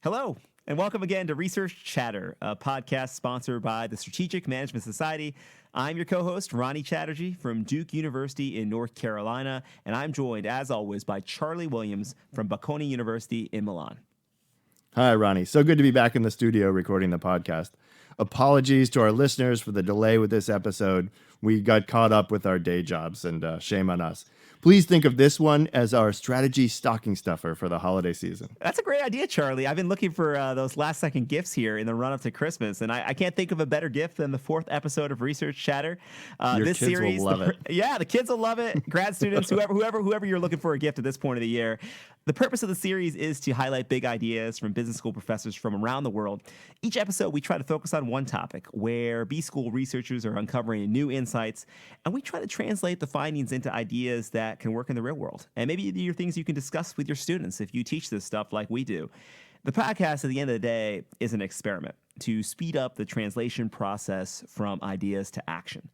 Hello, and welcome again to Research Chatter, a podcast sponsored by the Strategic Management Society. I'm your co-host, Ronnie Chatterjee from Duke University in North Carolina, and I'm joined, as always, by Charlie Williams from Bocconi University in Milan. Hi, Ronnie. So good to be back in the studio recording the podcast. Apologies to our listeners for the delay with this episode. We got caught up with our day jobs, and shame on us. Please think of this one as our strategy stocking stuffer for the holiday season. That's a great idea, Charlie. I've been looking for those last-second gifts here in the run-up to Christmas, and I can't think of a better gift than the fourth episode of Research Chatter. Your this kids series, will love it. Yeah, the kids will love it. Grad students, whoever you're looking for a gift at this point of the year. The purpose of the series is to highlight big ideas from business school professors from around the world. Each episode, we try to focus on one topic where B-School researchers are uncovering new insights, and we try to translate the findings into ideas that can work in the real world. And maybe these are things you can discuss with your students if you teach this stuff like we do. The podcast, at the end of the day, is an experiment to speed up the translation process from ideas to action.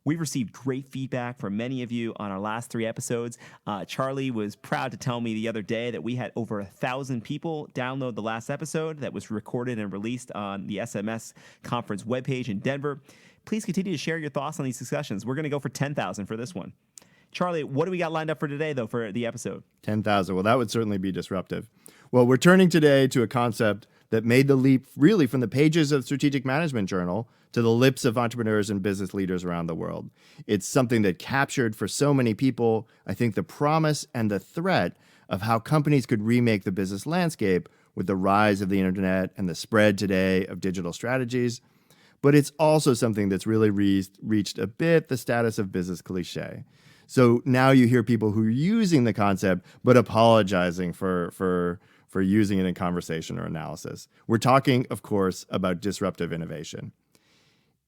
We've received great feedback from many of you on our last 3 episodes. Charlie was proud to tell me the other day that we had over 1,000 people download the last episode that was recorded and released on the SMS conference webpage in Denver. Please continue to share your thoughts on these discussions. We're going to go for 10,000 for this one. Charlie, what do we got lined up for today, though, for the episode? 10,000. Well, that would certainly be disruptive. Well, we're turning today to a concept that made the leap really from the pages of Strategic Management Journal to the lips of entrepreneurs and business leaders around the world. It's something that captured for so many people, I think, the promise and the threat of how companies could remake the business landscape with the rise of the internet and the spread today of digital strategies. But it's also something that's really reached a bit the status of business cliche. So now you hear people who are using the concept but apologizing for using it in conversation or analysis. We're talking, of course, about disruptive innovation.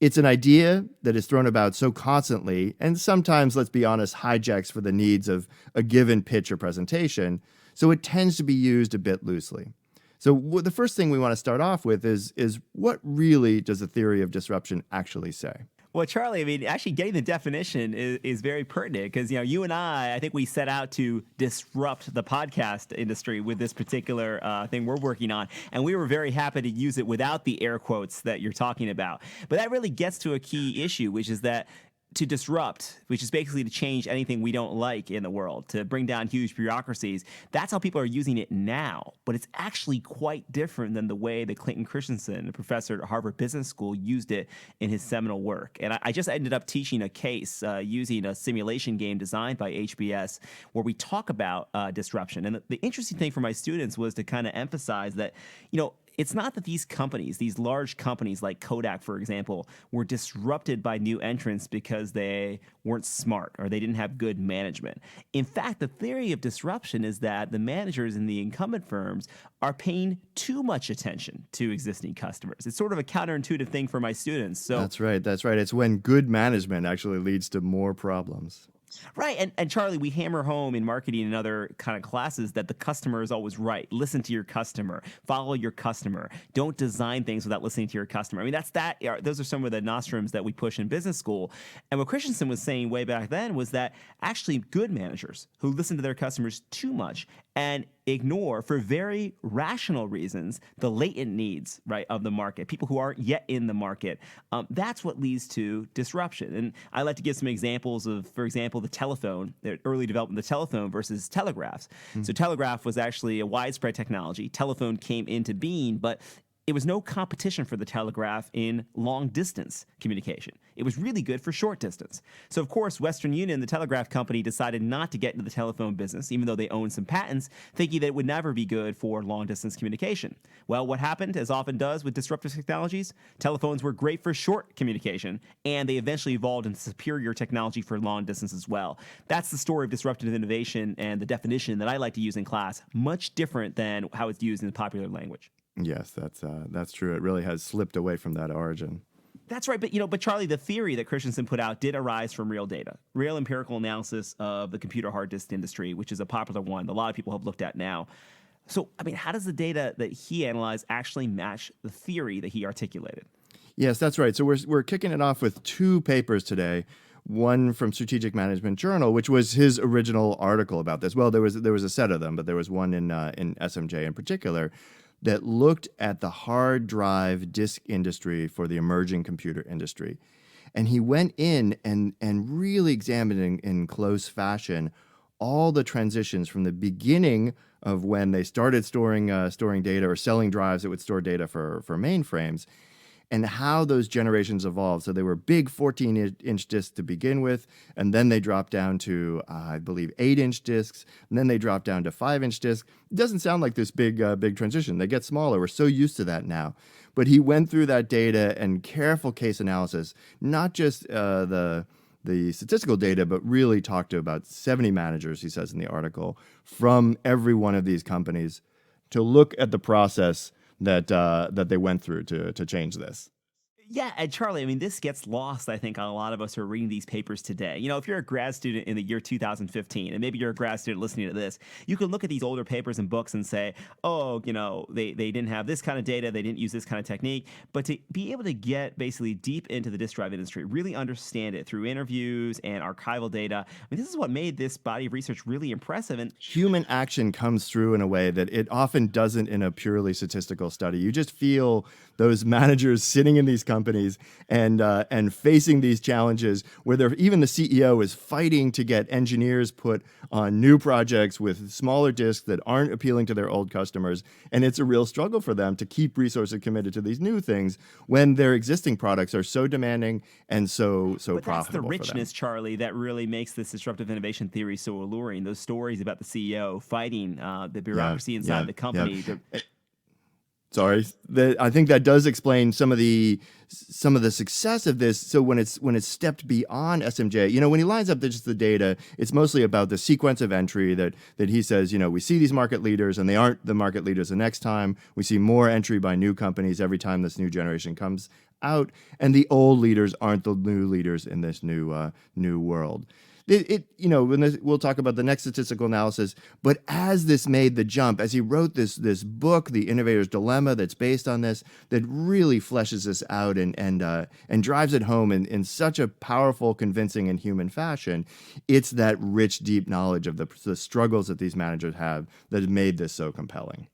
It's an idea that is thrown about so constantly, and sometimes, let's be honest, hijacks for the needs of a given pitch or presentation, so it tends to be used a bit loosely. So the first thing we want to start off with is what really does the theory of disruption actually say? Well, Charlie, I mean, actually getting the definition is very pertinent because, you and I think we set out to disrupt the podcast industry with this particular thing we're working on. And we were very happy to use it without the air quotes that you're talking about. But that really gets to a key issue, which is that to disrupt, which is basically to change anything we don't like in the world, to bring down huge bureaucracies. That's how people are using it now. But it's actually quite different than the way that Clayton Christensen, a professor at Harvard Business School, used it in his seminal work. And I just ended up teaching a case using a simulation game designed by HBS where we talk about disruption. And the interesting thing for my students was to kind of emphasize that, it's not that these companies, these large companies like Kodak, for example, were disrupted by new entrants because they weren't smart or they didn't have good management. In fact, the theory of disruption is that the managers in the incumbent firms are paying too much attention to existing customers. It's sort of a counterintuitive thing for my students. So That's right. It's when good management actually leads to more problems. Right. And Charlie, we hammer home in marketing and other kind of classes that the customer is always right. Listen to your customer. Follow your customer. Don't design things without listening to your customer. I mean, those are some of the nostrums that we push in business school. And what Christensen was saying way back then was that actually good managers who listen to their customers too much and ignore, for very rational reasons, the latent needs, right, of the market, people who aren't yet in the market. That's what leads to disruption. And I like to give some examples of, for example, the telephone, the early development of the telephone versus telegraphs. So telegraph was actually a widespread technology. Telephone came into being, but it was no competition for the telegraph in long-distance communication. It was really good for short distance. So, of course, Western Union, the telegraph company, decided not to get into the telephone business, even though they owned some patents, thinking that it would never be good for long-distance communication. Well, what happened, as often does with disruptive technologies, telephones were great for short communication, and they eventually evolved into superior technology for long distance as well. That's the story of disruptive innovation and the definition that I like to use in class, much different than how it's used in the popular language. Yes, that's true. It really has slipped away from that origin. That's right. But Charlie, the theory that Christensen put out did arise from real data, real empirical analysis of the computer hard disk industry, which is a popular one that a lot of people have looked at now. So, I mean, how does the data that he analyzed actually match the theory that he articulated? Yes, that's right. So we're kicking it off with 2 papers today. One from Strategic Management Journal, which was his original article about this. Well, there was a set of them, but there was one in SMJ in particular. that looked at the hard drive disk industry for the emerging computer industry. And he went in and really examined in close fashion all the transitions from the beginning of when they started storing data or selling drives that would store data for mainframes, and how those generations evolved. So they were big 14-inch discs to begin with, and then they dropped down to, I believe, 8-inch discs, and then they dropped down to 5-inch discs. It doesn't sound like this big transition. They get smaller. We're so used to that now. But he went through that data and careful case analysis, not just the statistical data, but really talked to about 70 managers, he says in the article, from every one of these companies to look at the process that they went through to change this. Yeah, and Charlie, I mean, this gets lost, I think, on a lot of us who are reading these papers today. You know, if you're a grad student in the year 2015, and maybe you're a grad student listening to this, you can look at these older papers and books and say, oh, you know, they didn't have this kind of data, they didn't use this kind of technique. But to be able to get basically deep into the disk drive industry, really understand it through interviews and archival data, I mean, this is what made this body of research really impressive. And human action comes through in a way that it often doesn't in a purely statistical study. You just feel those managers sitting in these companies and facing these challenges where even the CEO is fighting to get engineers put on new projects with smaller disks that aren't appealing to their old customers. And it's a real struggle for them to keep resources committed to these new things when their existing products are so demanding and so but profitable. That's the richness, Charlie, that really makes this disruptive innovation theory so alluring. Those stories about the CEO fighting the bureaucracy inside the company. Sorry, I think that does explain some of the success of this. So when it's stepped beyond SMJ, you know, when he lines up just the data, it's mostly about the sequence of entry that he says, you know, we see these market leaders and they aren't the market leaders the next time. We see more entry by new companies every time this new generation comes out, and the old leaders aren't the new leaders in this new world. You know, we'll talk about the next statistical analysis, but as this made the jump, as he wrote this book, The Innovator's Dilemma, that's based on this, that really fleshes this out and drives it home in such a powerful, convincing, and human fashion, it's that rich, deep knowledge of the struggles that these managers have that has made this so compelling.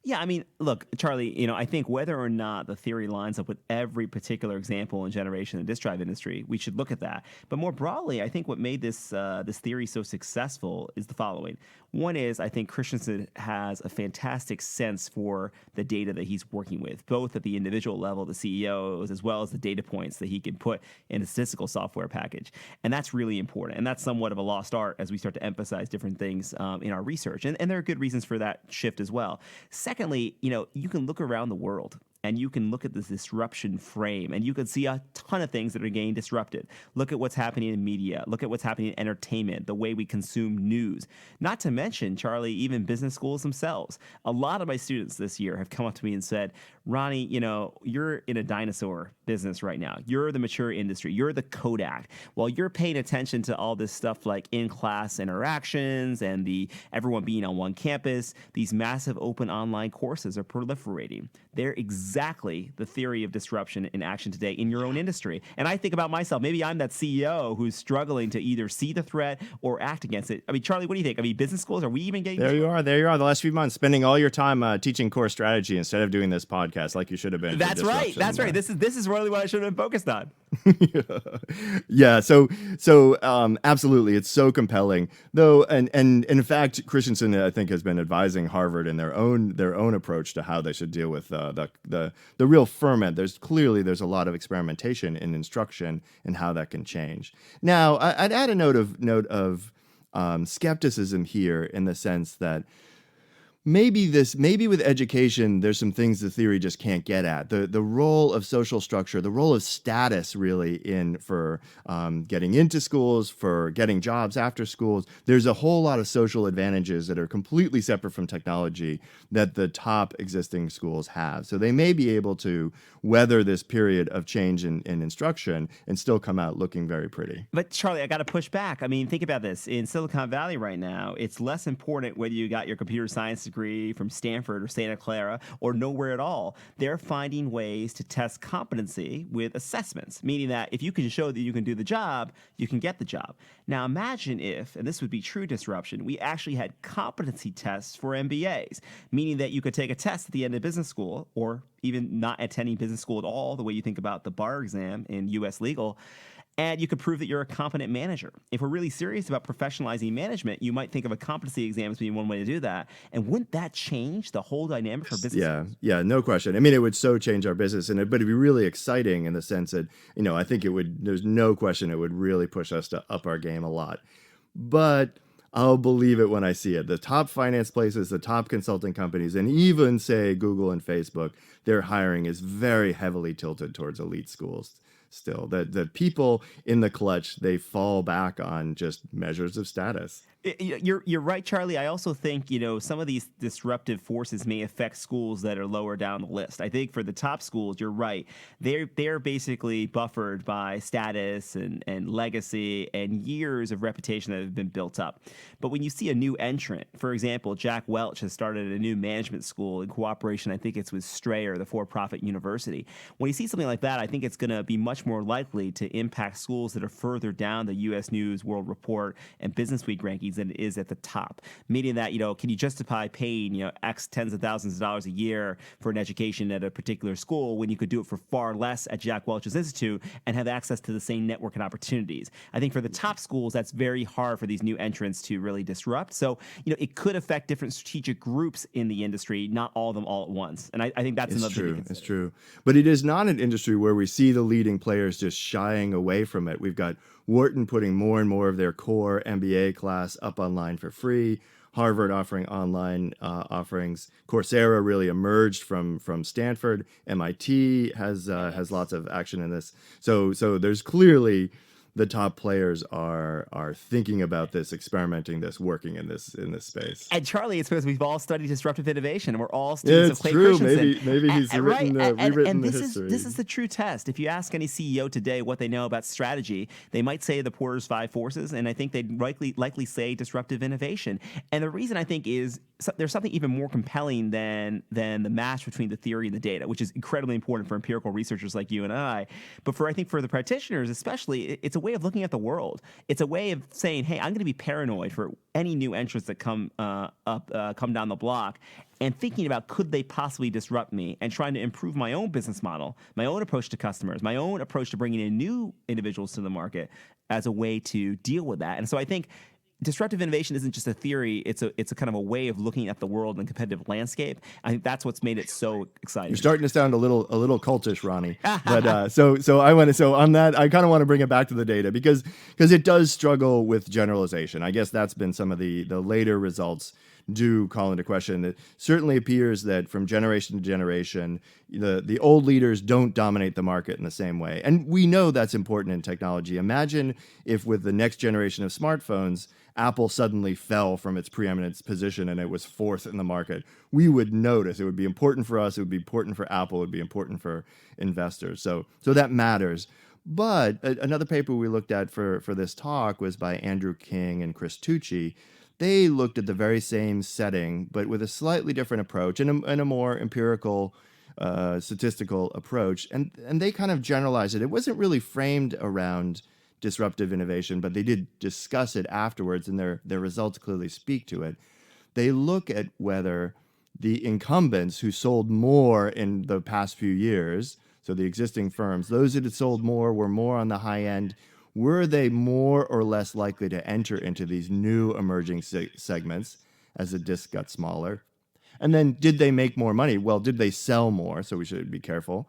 Yeah, I mean, look, Charlie, you know, I think whether or not the theory lines up with every particular example and generation in the disk drive industry, we should look at that. But more broadly, I think what made this theory so successful is the following. One is, I think Christensen has a fantastic sense for the data that he's working with, both at the individual level, the CEOs, as well as the data points that he can put in a statistical software package. And that's really important. And that's somewhat of a lost art as we start to emphasize different things in our research. And there are good reasons for that shift as well. Secondly, you know, you can look around the world and you can look at this disruption frame and you can see a ton of things that are getting disrupted. Look at what's happening in media. Look at what's happening in entertainment, the way we consume news. Not to mention, Charlie, even business schools themselves. A lot of my students this year have come up to me and said, Ronnie, you know, you're in a dinosaur business right now. You're the mature industry. You're the Kodak. While you're paying attention to all this stuff like in-class interactions and the everyone being on one campus, these massive open online courses are proliferating. They're exactly the theory of disruption in action today in your own industry. And I think about myself. Maybe I'm that CEO who's struggling to either see the threat or act against it. I mean, Charlie, what do you think? I mean, business schools, are we even getting... There you are. The last few months, spending all your time teaching core strategy instead of doing this podcast like you should have been. That's right. That's right. This is really what I should have been focused on. Yeah. So absolutely, it's so compelling, though, and in fact, Christensen, I think, has been advising Harvard in their own approach to how they should deal with the real ferment. There's a lot of experimentation in instruction and how that can change. Now, I'd add a note of skepticism here in the sense that maybe with education, there's some things the theory just can't get at. The role of social structure, the role of status really for getting into schools, for getting jobs after schools. There's a whole lot of social advantages that are completely separate from technology that the top existing schools have. So they may be able to weather this period of change in instruction and still come out looking very pretty. But Charlie, I got to push back. I mean, think about this. In Silicon Valley right now, it's less important whether you got your computer science degree degree from Stanford or Santa Clara or nowhere at all. They're finding ways to test competency with assessments, meaning that if you can show that you can do the job, you can get the job. Now imagine if, and this would be true disruption, we actually had competency tests for MBAs, meaning that you could take a test at the end of business school, or even not attending business school at all, the way you think about the bar exam in U.S. legal, and you could prove that you're a competent manager. If we're really serious about professionalizing management, you might think of a competency exam as being one way to do that. And wouldn't that change the whole dynamic for business? Yeah, no question. I mean, it would so change our business, but it'd be really exciting in the sense that, I think it would, there's no question it would really push us to up our game a lot. But I'll believe it when I see it. The top finance places, the top consulting companies, and even, say, Google and Facebook, their hiring is very heavily tilted towards elite schools. Still, the people in the clutch, they fall back on just measures of status. You're right, Charlie. I also think, some of these disruptive forces may affect schools that are lower down the list. I think for the top schools, you're right. They're basically buffered by status and legacy and years of reputation that have been built up. But when you see a new entrant, for example, Jack Welch has started a new management school in cooperation, I think it's with Strayer, the for-profit university. When you see something like that, I think it's going to be much more likely to impact schools that are further down the U.S. News, World Report, and Business Week rankings than it is at the top. Meaning that, can you justify paying, X tens of thousands of dollars a year for an education at a particular school when you could do it for far less at Jack Welch's Institute and have access to the same network and opportunities? I think for the top schools, that's very hard for these new entrants to really disrupt. So, it could affect different strategic groups in the industry, not all of them all at once. And I think that's another thing to consider. It's true. But it is not an industry where we see the leading players just shying away from it. We've got Wharton putting more and more of their core MBA class up online for free. Harvard offering online offerings. Coursera really emerged from Stanford. MIT has lots of action in this. So there's clearly the top players are thinking about this, experimenting this, working in this space. And Charlie, it's because we've all studied disruptive innovation, and we're all students of Clay true. Christensen. Maybe he's rewritten the history. This is the true test. If you ask any CEO today what they know about strategy, they might say the Porter's five forces, and I think they'd likely say disruptive innovation. And the reason I think is there's something even more compelling than the match between the theory and the data, which is incredibly important for empirical researchers like you and I. But I think for the practitioners especially, it's a way of looking at the world. It's a way of saying, hey, I'm going to be paranoid for any new entrants that come down the block, and thinking about could they possibly disrupt me, and trying to improve my own business model, my own approach to customers, my own approach to bringing in new individuals to the market as a way to deal with that. And so I think disruptive innovation isn't just a theory; it's a kind of a way of looking at the world and competitive landscape. I think that's what's made it so exciting. You're starting to sound a little cultish, Ronnie. But so on that, I kind of want to bring it back to the data because it does struggle with generalization. I guess that's been some of the later results do call into question. It certainly appears that from generation to generation, the old leaders don't dominate the market in the same way. And we know that's important in technology. Imagine if with the next generation of smartphones, Apple suddenly fell from its preeminent position and it was fourth in the market. We would notice. It would be important for us. It would be important for Apple. It would be important for investors. So that matters. But another paper we looked at for this talk was by Andrew King and Chris Tucci. They looked at the very same setting, but with a slightly different approach and a more empirical, statistical approach. And they kind of generalized it. It wasn't really framed around disruptive innovation, but they did discuss it afterwards, and their results clearly speak to it. They look at whether the incumbents who sold more in the past few years, so the existing firms, those that had sold more were more on the high end, were they more or less likely to enter into these new emerging segments as the disc got smaller? And then did they make more money? Well, did they sell more? So we should be careful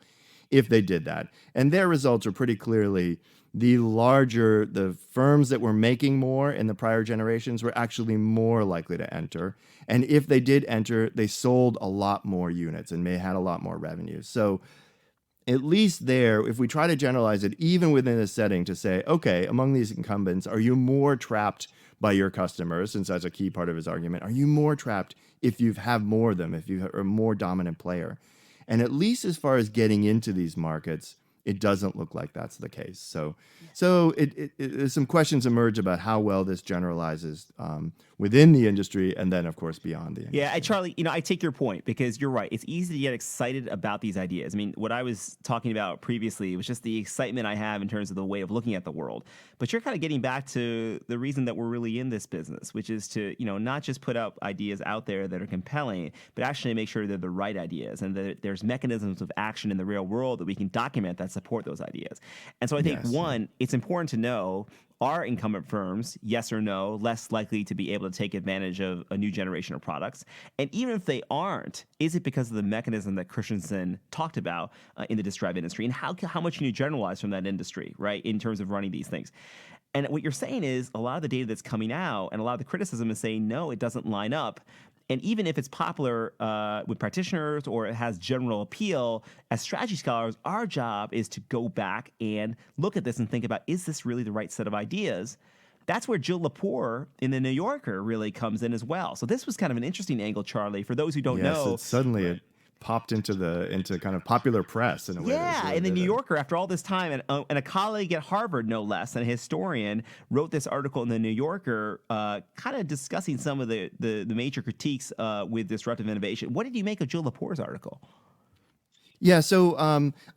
if they did that. And their results are pretty clearly the firms that were making more in the prior generations were actually more likely to enter. And if they did enter, they sold a lot more units and may had a lot more revenue. So at least there, if we try to generalize it, even within a setting to say, okay, among these incumbents, are you more trapped by your customers, since that's a key part of his argument? Are you more trapped if you have more of them, if you are a more dominant player? And at least as far as getting into these markets, it doesn't look like that's the case. So some questions emerge about how well this generalizes within the industry, and then of course beyond the industry. Yeah, Charlie, I take your point because you're right. It's easy to get excited about these ideas. I mean, what I was talking about previously was just the excitement I have in terms of the way of looking at the world. But you're kind of getting back to the reason that we're really in this business, which is to, not just put up ideas out there that are compelling, but actually make sure they're the right ideas and that there's mechanisms of action in the real world that we can document that support those ideas. And so I think, it's important to know, are incumbent firms, yes or no, less likely to be able to take advantage of a new generation of products? And even if they aren't, is it because of the mechanism that Christensen talked about in the Disruptive industry? And how much can you generalize from that industry, right, in terms of running these things? And what you're saying is a lot of the data that's coming out and a lot of the criticism is saying, no, it doesn't line up. And even if it's popular with practitioners or it has general appeal, as strategy scholars, our job is to go back and look at this and think about, is this really the right set of ideas? That's where Jill Lepore in the New Yorker really comes in as well. So this was kind of an interesting angle, Charlie, for those who don't know. Yes, suddenly it popped into kind of popular press in a way. Yeah, in the New Yorker after all this time, and a colleague at Harvard, no less, and a historian, wrote this article in the New Yorker kind of discussing some of the major critiques with disruptive innovation. What did you make of Jill Lepore's article? Yeah, so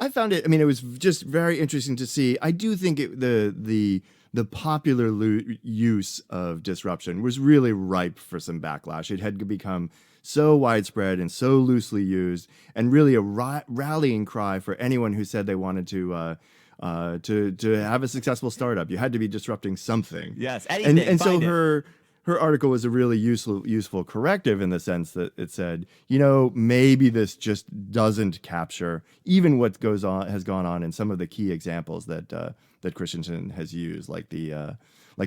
I found it, it was just very interesting to see. I do think the popular use of disruption was really ripe for some backlash. It had become so widespread and so loosely used, and really a rallying cry for anyone who said they wanted to have a successful startup. You had to be disrupting something. Yes, anything. And so her article was a really useful corrective in the sense that it said, maybe this just doesn't capture even what has gone on in some of the key examples that Christensen has used, like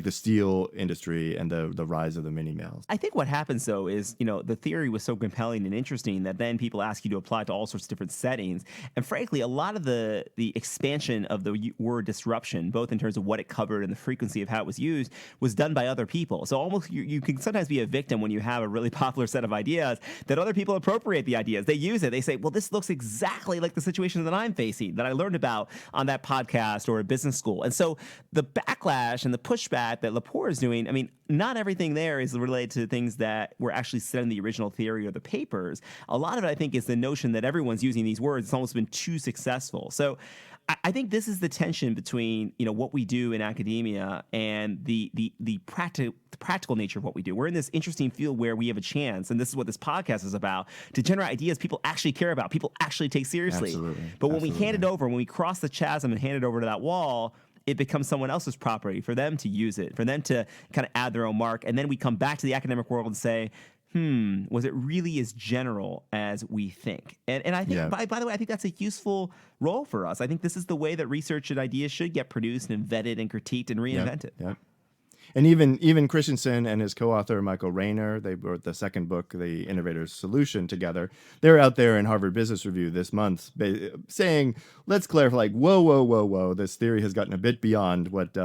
the steel industry and the rise of the mini mills. I think what happens, though, is, the theory was so compelling and interesting that then people ask you to apply it to all sorts of different settings. And frankly, a lot of the expansion of the word disruption, both in terms of what it covered and the frequency of how it was used, was done by other people. So almost you can sometimes be a victim when you have a really popular set of ideas that other people appropriate the ideas. They use it. They say, well, this looks exactly like the situation that I'm facing, that I learned about on that podcast or a business school. And so the backlash and the pushback that Lepore is doing, not everything there is related to things that were actually said in the original theory or the papers. A lot of it, I think, is the notion that everyone's using these words. It's almost been too successful. So I think this is the tension between, what we do in academia and the practical nature of what we do. We're in this interesting field where we have a chance, and this is what this podcast is about, to generate ideas people actually care about, people actually take seriously. Absolutely. But when we hand it over, when we cross the chasm and hand it over to that wall, it becomes someone else's property for them to use it, for them to kind of add their own mark. And then we come back to the academic world and say, was it really as general as we think? And I think, by the way, I think that's a useful role for us. I think this is the way that research and ideas should get produced and vetted and critiqued and reinvented. Yep. And even Christensen and his co-author, Michael Rayner, they wrote the second book, The Innovator's Solution, together. They're out there in Harvard Business Review this month saying, let's clarify, like, whoa, this theory has gotten a bit beyond what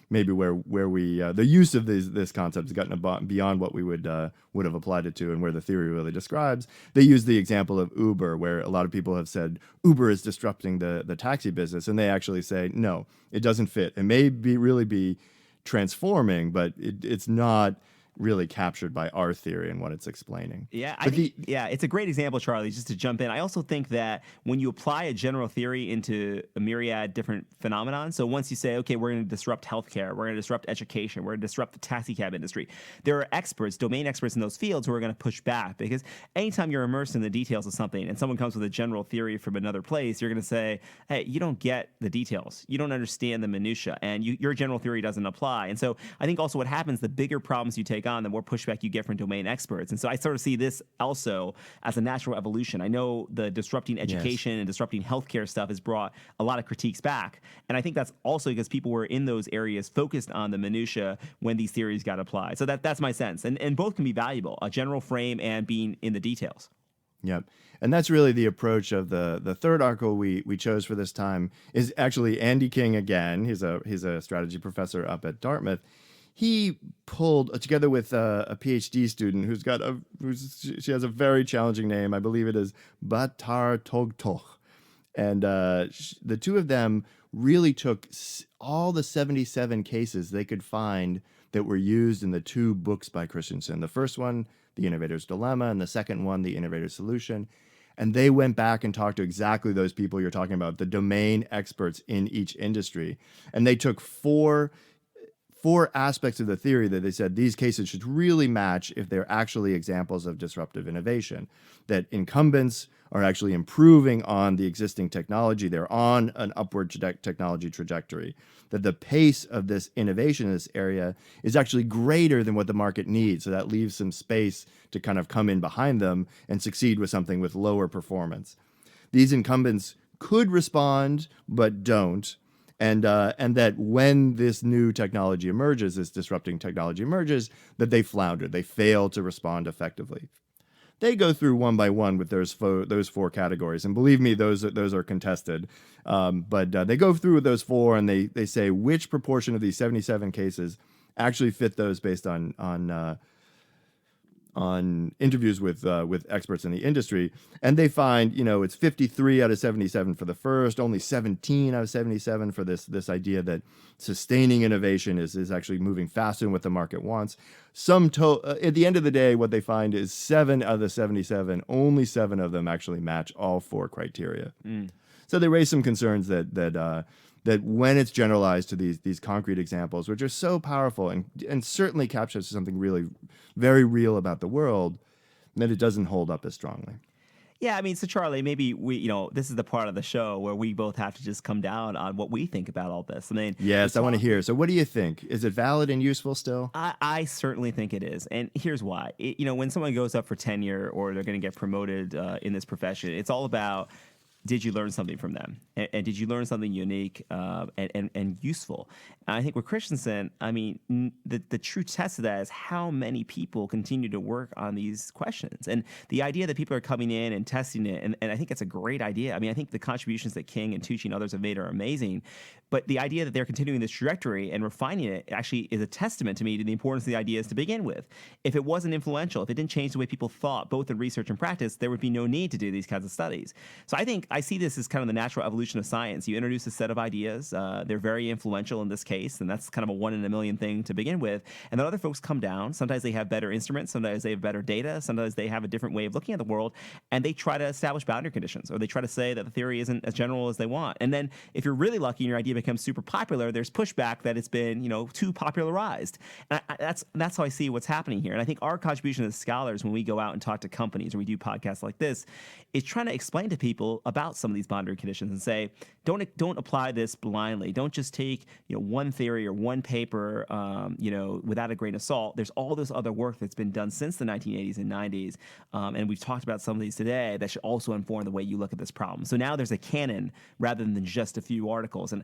maybe where we the use of this concept has gotten beyond what we would have applied it to, and where the theory really describes. They use the example of Uber, where a lot of people have said Uber is disrupting the taxi business, and they actually say, no, it doesn't fit. It may really be transforming, but it's not really captured by our theory and what it's explaining. Yeah, it's a great example, Charlie, just to jump in. I also think that when you apply a general theory into a myriad different phenomenon, so once you say, okay, we're going to disrupt healthcare, we're going to disrupt education, we're going to disrupt the taxi cab industry, there are experts, domain experts in those fields who are going to push back, because anytime you're immersed in the details of something and someone comes with a general theory from another place, you're going to say, hey, you don't get the details. You don't understand the minutia, and your general theory doesn't apply. And so I think also what happens, the bigger problems you take on, the more pushback you get from domain experts. And so I sort of see this also as a natural evolution. I know the disrupting education and disrupting healthcare stuff has brought a lot of critiques back. And I think that's also because people were in those areas focused on the minutia when these theories got applied. So that's my sense. And both can be valuable, a general frame and being in the details. Yep. And that's really the approach of the third article we chose for this time is actually Andy King again. He's a strategy professor up at Dartmouth. He pulled together with a PhD student she has a very challenging name. I believe it is Batar Togtoch. And the two of them really took all the 77 cases they could find that were used in the two books by Christensen. The first one, The Innovator's Dilemma, and the second one, The Innovator's Solution. And they went back and talked to exactly those people you're talking about, the domain experts in each industry. And they took four aspects of the theory that they said these cases should really match if they're actually examples of disruptive innovation, that incumbents are actually improving on the existing technology. They're on an upward technology trajectory, that the pace of this innovation in this area is actually greater than what the market needs. So that leaves some space to kind of come in behind them and succeed with something with lower performance. These incumbents could respond, but don't. And that when this new technology emerges, this disrupting technology emerges, that they flounder. They fail to respond effectively. They go through one by one with those four categories, and believe me, those are contested. But they go through with those four, and they say which proportion of these 77 cases actually fit those based on interviews with experts in the industry, and they find it's 53 out of 77 for the first, only 17 out of 77 for this idea that sustaining innovation is actually moving faster than what the market wants. At the end of the day, what they find is 7 out of the 77, only 7 of them actually match all 4 criteria. So they raise some concerns that when it's generalized to these concrete examples, which are so powerful and certainly captures something really very real about the world, that it doesn't hold up as strongly. Yeah, I mean, so Charlie, maybe this is the part of the show where we both have to just come down on what we think about all this. I mean, yes, I want to hear. So what do you think? Is it valid and useful still? I certainly think it is. And here's why. When someone goes up for tenure or they're going to get promoted in this profession, it's all about, did you learn something from them? And did you learn something unique and useful? And I think with Christensen, I mean, the true test of that is how many people continue to work on these questions. And the idea that people are coming in and testing it, and I think it's a great idea. I mean, I think the contributions that King and Tucci and others have made are amazing. But the idea that they're continuing this trajectory and refining it actually is a testament to me to the importance of the ideas to begin with. If it wasn't influential, if it didn't change the way people thought, both in research and practice, there would be no need to do these kinds of studies. So I see this as kind of the natural evolution of science. You introduce a set of ideas. They're very influential in this case, and that's kind of a 1 in a million thing to begin with. And then other folks come down. Sometimes they have better instruments. Sometimes they have better data. Sometimes they have a different way of looking at the world, and they try to establish boundary conditions, or they try to say that the theory isn't as general as they want. And then if you're really lucky and your idea becomes super popular, there's pushback that it's been, too popularized. And that's how I see what's happening here. And I think our contribution as scholars, when we go out and talk to companies or we do podcasts like this, is trying to explain to people about some of these boundary conditions and say, don't apply this blindly. Don't just take one theory or one paper without a grain of salt. There's all this other work that's been done since the 1980s and 90s, and we've talked about some of these today that should also inform the way you look at this problem. So now there's a canon rather than just a few articles, and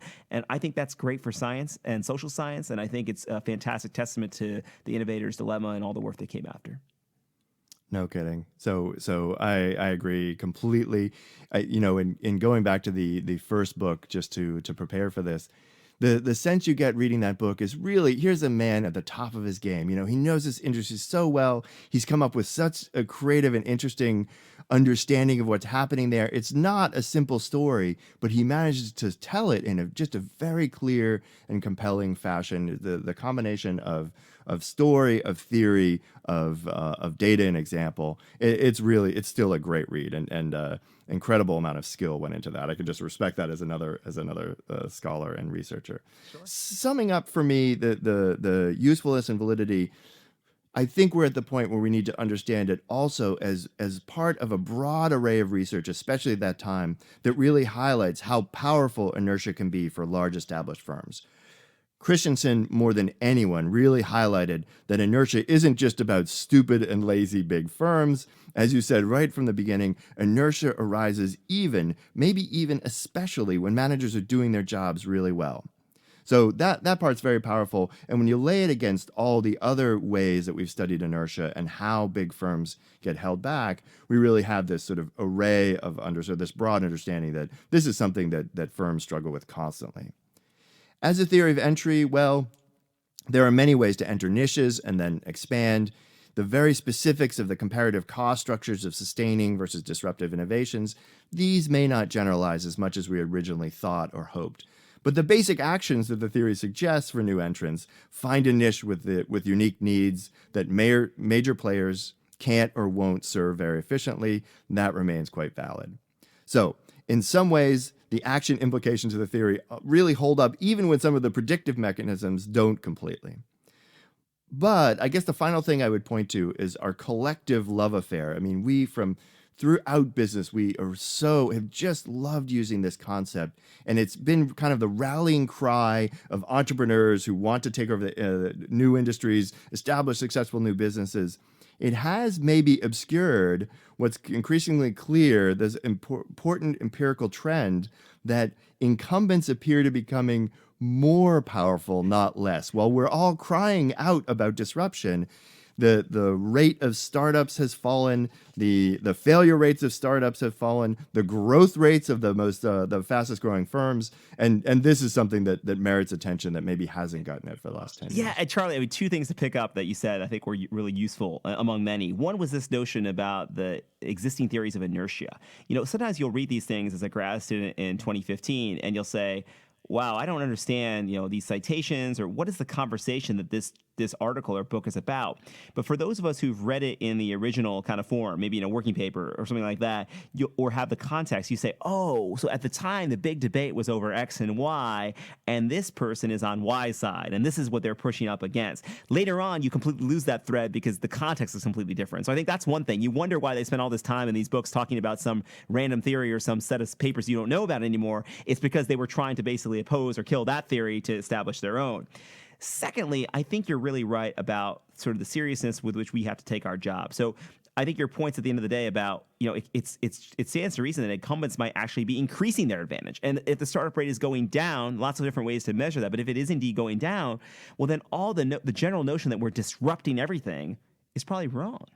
I think that's great for science and social science, and I think it's a fantastic testament to the innovator's dilemma and all the work they came after. No kidding. So I agree completely. In going back to the first book, just to prepare for this, the sense you get reading that book is really, here's a man at the top of his game. He knows this industry so well. He's come up with such a creative and interesting understanding of what's happening there. It's not a simple story, but he manages to tell it in just a very clear and compelling fashion. The combination of story, of theory, of data and example, it's still a great read, and incredible amount of skill went into that. I could just respect that as another scholar and researcher. Sure. Summing up for me, the usefulness and validity, I think we're at the point where we need to understand it also as part of a broad array of research, especially at that time, that really highlights how powerful inertia can be for large established firms. Christensen, more than anyone, really highlighted that inertia isn't just about stupid and lazy big firms. As you said right from the beginning, inertia arises maybe even especially when managers are doing their jobs really well. So that part's very powerful. And when you lay it against all the other ways that we've studied inertia and how big firms get held back, we really have this sort of array of this broad understanding that this is something that firms struggle with constantly. As a theory of entry, well, there are many ways to enter niches and then expand. the very specifics of the comparative cost structures of sustaining versus disruptive innovations, these may not generalize as much as we originally thought or hoped. But the basic actions that the theory suggests for new entrants find a niche with unique needs that major players can't or won't serve very efficiently, and that remains quite valid. So, in some ways, the action implications of the theory really hold up even when some of the predictive mechanisms don't completely. But I guess the final thing I would point to is our collective love affair. I mean, throughout business, we have just loved using this concept. And it's been kind of the rallying cry of entrepreneurs who want to take over the new industries, establish successful new businesses. It has maybe obscured what's increasingly clear, this important empirical trend that incumbents appear to be becoming more powerful, not less. While we're all crying out about disruption, the rate of startups has fallen, the failure rates of startups have fallen, the growth rates of the fastest growing firms, and this is something that merits attention that maybe hasn't gotten it for the last 10 years. Yeah, and Charlie, I mean, two things to pick up that you said I think were really useful among many. One was this notion about the existing theories of inertia. Sometimes you'll read these things as a grad student in 2015, and you'll say, wow, I don't understand, these citations, or what is the conversation that this article or book is about. But for those of us who've read it in the original kind of form, maybe in a working paper or something like that, or have the context, you say, oh, so at the time the big debate was over X and Y, and this person is on Y side, and this is what they're pushing up against. Later on, you completely lose that thread because the context is completely different. So I think that's one thing. You wonder why they spend all this time in these books talking about some random theory or some set of papers you don't know about anymore. It's because they were trying to basically oppose or kill that theory to establish their own. Secondly, I think you're really right about sort of the seriousness with which we have to take our job. So I think your points at the end of the day about, it stands to reason that incumbents might actually be increasing their advantage. And if the startup rate is going down, lots of different ways to measure that. But if it is indeed going down, well, then all the general notion that we're disrupting everything is probably wrong.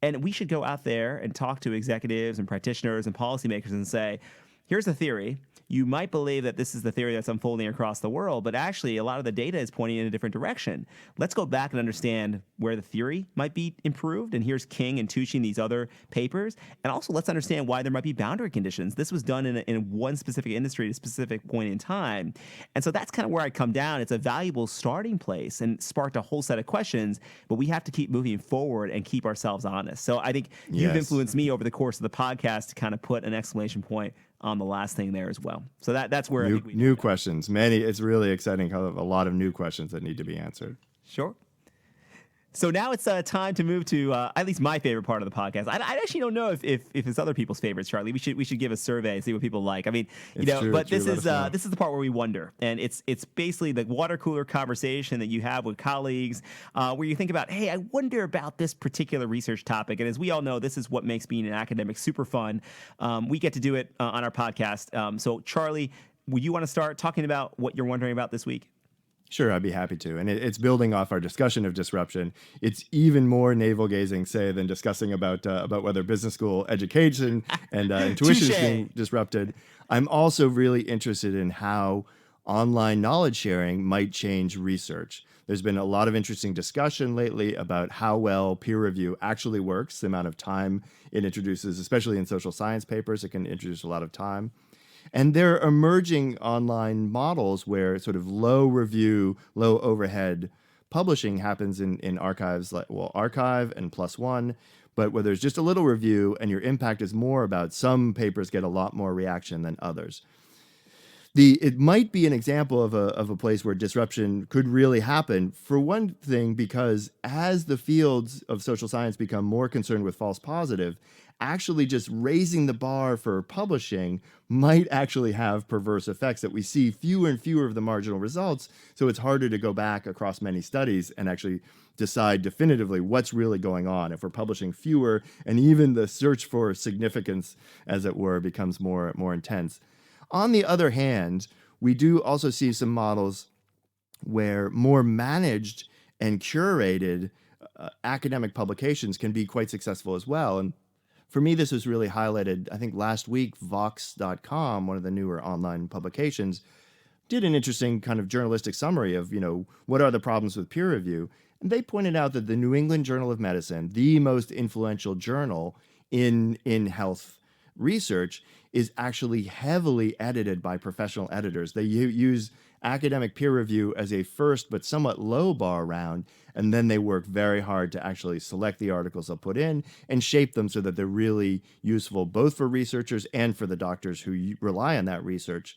And we should go out there and talk to executives and practitioners and policymakers and say, here's the theory. You might believe that this is the theory that's unfolding across the world, but actually a lot of the data is pointing in a different direction. Let's go back and understand where the theory might be improved. And here's King and Tucci, these other papers. And also let's understand why there might be boundary conditions. This was done in one specific industry at a specific point in time. And so that's kind of where I come down. It's a valuable starting place and sparked a whole set of questions, but we have to keep moving forward and keep ourselves honest. So I think you've influenced me over the course of the podcast to kind of put an exclamation point on the last thing there as well. So that's where I think new questions. It's really exciting. A lot of new questions that need to be answered. Sure. So now it's time to move to at least my favorite part of the podcast. I actually don't know if it's other people's favorites, Charlie. We should give a survey and see what people like. I mean, but this is the part where we wonder, and it's basically the water cooler conversation that you have with colleagues, where you think about, hey, I wonder about this particular research topic. And as we all know, this is what makes being an academic super fun. We get to do it on our podcast. So Charlie, would you want to start talking about what you're wondering about this week? Sure, I'd be happy to. And it's building off our discussion of disruption. It's even more navel-gazing, say, than discussing about whether business school education and tuition is being disrupted. I'm also really interested in how online knowledge sharing might change research. There's been a lot of interesting discussion lately about how well peer review actually works, the amount of time it introduces, especially in social science papers. It can introduce a lot of time. And there are emerging online models where sort of low review, low overhead publishing happens in archives like, Archive and PLOS ONE, but where there's just a little review and your impact is more about some papers get a lot more reaction than others. It might be an example of a place where disruption could really happen. For one thing, because as the fields of social science become more concerned with false positive, actually just raising the bar for publishing might actually have perverse effects that we see fewer and fewer of the marginal results. So it's harder to go back across many studies and actually decide definitively what's really going on if we're publishing fewer, and even the search for significance, as it were, becomes more intense. On the other hand, we do also see some models where more managed and curated academic publications can be quite successful as well. And for me, this was really highlighted, I think last week, Vox.com, one of the newer online publications, did an interesting kind of journalistic summary of, what are the problems with peer review. And they pointed out that the New England Journal of Medicine, the most influential journal in health research, is actually heavily edited by professional editors. They use academic peer review as a first but somewhat low bar round, and then they work very hard to actually select the articles they'll put in and shape them so that they're really useful both for researchers and for the doctors who rely on that research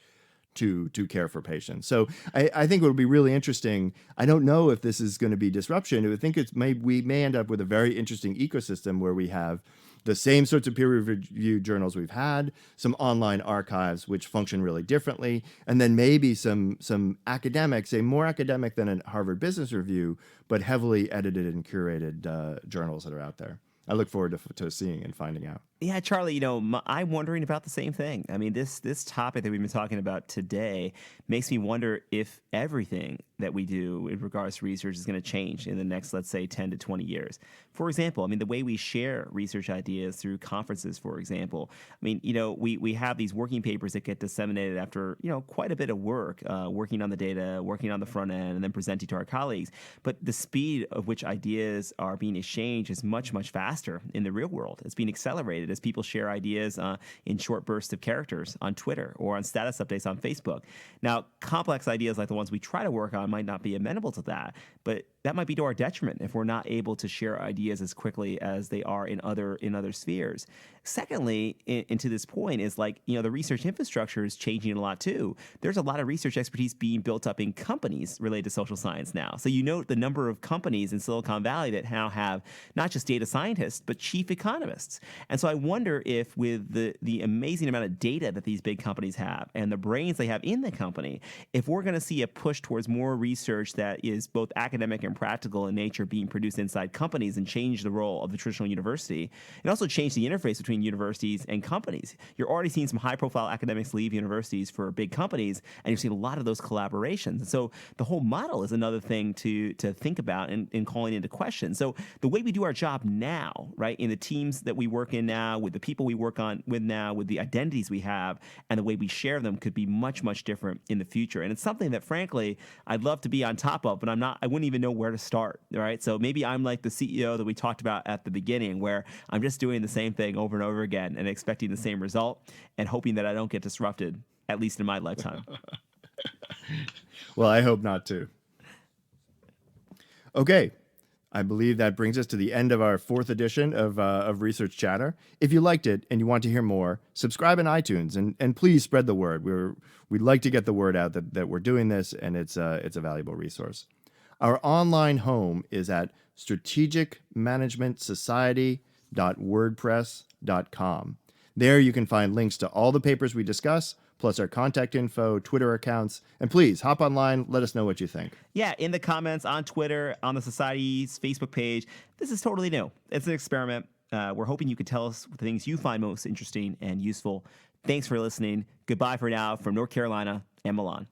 to care for patients. So I think it would be really interesting. I don't know if this is going to be disruption. I think we may end up with a very interesting ecosystem where we have the same sorts of peer-reviewed journals we've had, some online archives which function really differently, and then maybe some academic, say more academic than a Harvard Business Review, but heavily edited and curated journals that are out there. I look forward to seeing and finding out. Yeah, Charlie, I'm wondering about the same thing. I mean, this topic that we've been talking about today makes me wonder if everything that we do in regards to research is going to change in the next, let's say, 10 to 20 years. For example, I mean, the way we share research ideas through conferences, for example, I mean, we have these working papers that get disseminated after, quite a bit of work, working on the data, working on the front end, and then presenting to our colleagues. But the speed of which ideas are being exchanged is much, much faster in the real world. It's being accelerated as people share ideas in short bursts of characters on Twitter or on status updates on Facebook. Now, complex ideas like the ones we try to work on might not be amenable to that, but that might be to our detriment if we're not able to share ideas as quickly as they are in other spheres. Secondly, and to this point, is the research infrastructure is changing a lot too. There's a lot of research expertise being built up in companies related to social science now. So the number of companies in Silicon Valley that now have not just data scientists, but chief economists. And so I wonder if with the amazing amount of data that these big companies have and the brains they have in the company, if we're going to see a push towards more research that is both academic and practical in nature being produced inside companies and change the role of the traditional university, and also change the interface between universities and companies. You're already seeing some high-profile academics leave universities for big companies, and you're seeing a lot of those collaborations. And so the whole model is another thing to think about and calling into question. So the way we do our job now, right, in the teams that we work in now, with the people we work on with now, with the identities we have, and the way we share them could be much, much different in the future. And it's something that, frankly, I'd love to be on top of, but I wouldn't even know where to start, right? So maybe I'm like the CEO that we talked about at the beginning, where I'm just doing the same thing over and over again and expecting the same result and hoping that I don't get disrupted, at least in my lifetime. Well, I hope not too. Okay. I believe that brings us to the end of our 4th edition of Research Chatter. If you liked it and you want to hear more, subscribe in iTunes and please spread the word. We'd like to get the word out that we're doing this, and it's a valuable resource. Our online home is at strategicmanagementsociety.wordpress.com. There you can find links to all the papers we discuss, plus our contact info, Twitter accounts, and please hop online, let us know what you think. Yeah, in the comments, on Twitter, on the Society's Facebook page. This is totally new. It's an experiment. We're hoping you can tell us the things you find most interesting and useful. Thanks for listening. Goodbye for now from North Carolina and Milan.